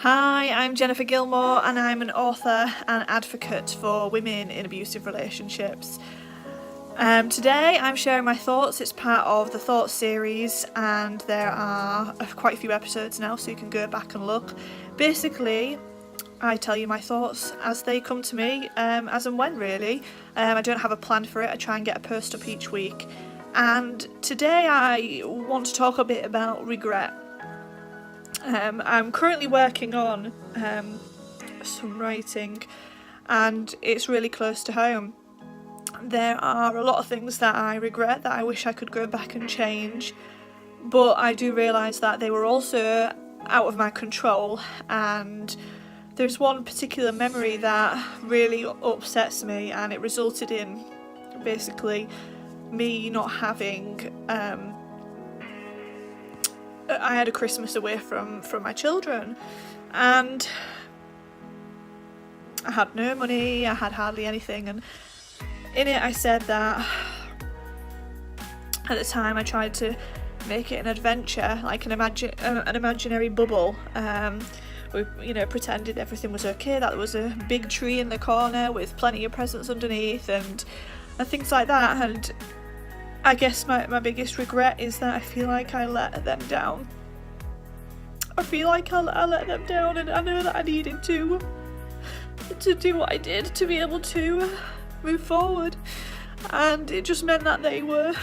Hi, I'm Jennifer Gilmour and I'm an author and advocate for women in abusive relationships. Today I'm sharing my thoughts. It's part of the Thoughts series and there are quite a few episodes now, so you can go back and look. Basically, I tell you my thoughts as they come to me, as and when really. I don't have a plan for it. I try and get a post up each week. And today I want to talk a bit about regret. I'm currently working on some writing and it's really close to home. There are a lot of things that I regret that I wish I could go back and change, but I do realise that they were also out of my control, and there's one particular memory that really upsets me, and it resulted in basically me not having I had a Christmas away from my children, and I had no money, I had hardly anything, and in it I said that at the time I tried to make it an adventure, like an imaginary bubble. We pretended everything was okay, that there was a big tree in the corner with plenty of presents underneath and things like that, and I guess my biggest regret is that I feel like I let them down. I feel like I let them down, and I know that I needed to do what I did to be able to move forward, and it just meant that they were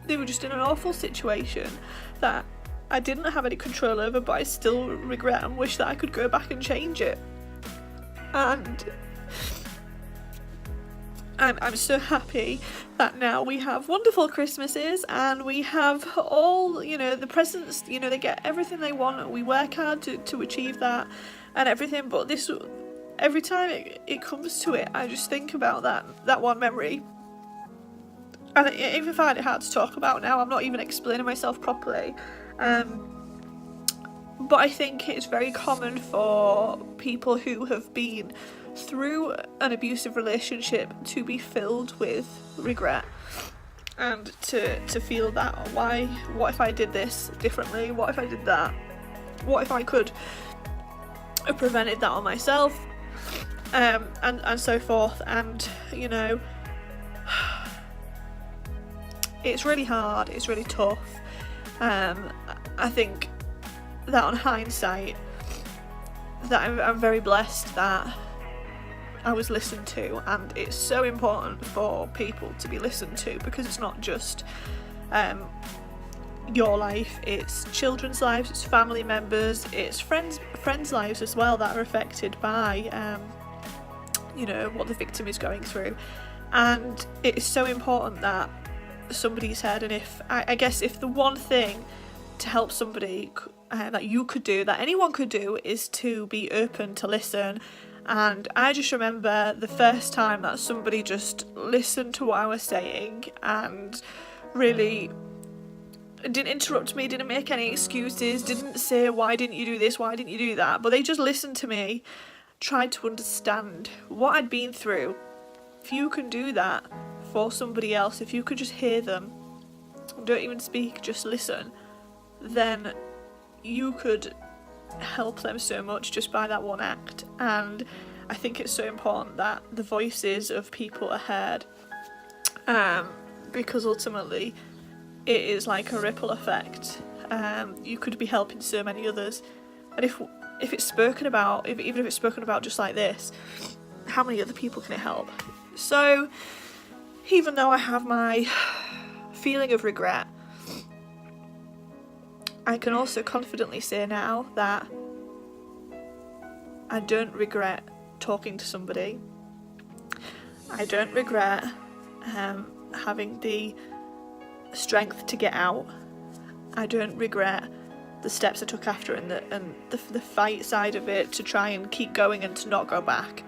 just in an awful situation that I didn't have any control over, but I still regret and wish that I could go back and change it. And I'm so happy that now we have wonderful Christmases and we have all, the presents, they get everything they want, and we work hard to achieve that and everything, but every time it comes to it, I just think about that one memory, and I even find it hard to talk about now. I'm not even explaining myself properly, but I think it's very common for people who have been through an abusive relationship to be filled with regret and to feel that, what if I did this differently, what if I did that, what if I could have prevented that on myself, and so forth. And it's really hard, it's really tough. I think that on hindsight that I'm very blessed that I was listened to, and it's so important for people to be listened to, because it's not just your life, it's children's lives, it's family members, it's friends' lives as well that are affected by what the victim is going through, and it is so important that somebody's heard. And I guess if the one thing to help somebody that you could do, that anyone could do, is to be open to listen. And I just remember the first time that somebody just listened to what I was saying and really didn't interrupt me, didn't make any excuses, didn't say, why didn't you do this, why didn't you do that, but they just listened to me, tried to understand what I'd been through. If you can do that for somebody else, if you could just hear them, don't even speak, just listen, then you could help them so much just by that one act. And I think it's so important that the voices of people are heard, because ultimately it is like a ripple effect. You could be helping so many others, and if it's spoken about, even if it's spoken about just like this, how many other people can it help? So even though I have my feeling of regret, I can also confidently say now that I don't regret talking to somebody. I don't regret having the strength to get out. I don't regret the steps I took after and the fight side of it to try and keep going and to not go back.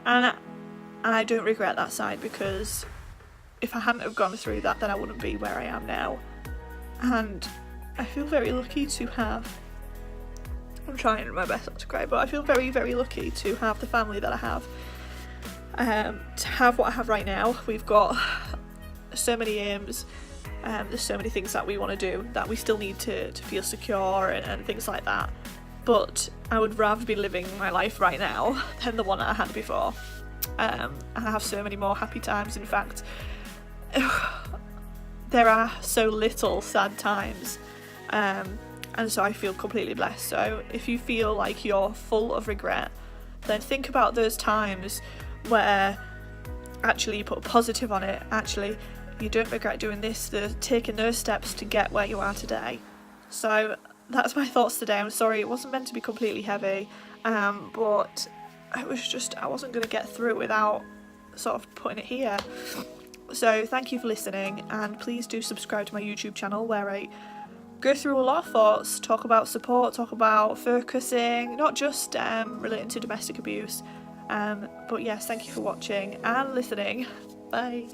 And I don't regret that side, because if I hadn't have gone through that, then I wouldn't be where I am now. And I feel very lucky to have, I'm trying my best not to cry, but I feel very, very lucky to have the family that I have, to have what I have right now. We've got so many aims, There's so many things that we want to do that we still need to feel secure and things like that. But I would rather be living my life right now than the one that I had before. I have so many more happy times. In fact, there are so little sad times, and so I feel completely blessed. So if you feel like you're full of regret, then think about those times where actually you put a positive on it. Actually, you don't regret doing this, taking those steps to get where you are today. So that's my thoughts today. I'm sorry it wasn't meant to be completely heavy, but it was just, I wasn't going to get through it without sort of putting it here. So thank you for listening, and please do subscribe to my YouTube channel where I go through a lot of thoughts, talk about support, talk about focusing, not just relating to domestic abuse. But yes, thank you for watching and listening. Bye.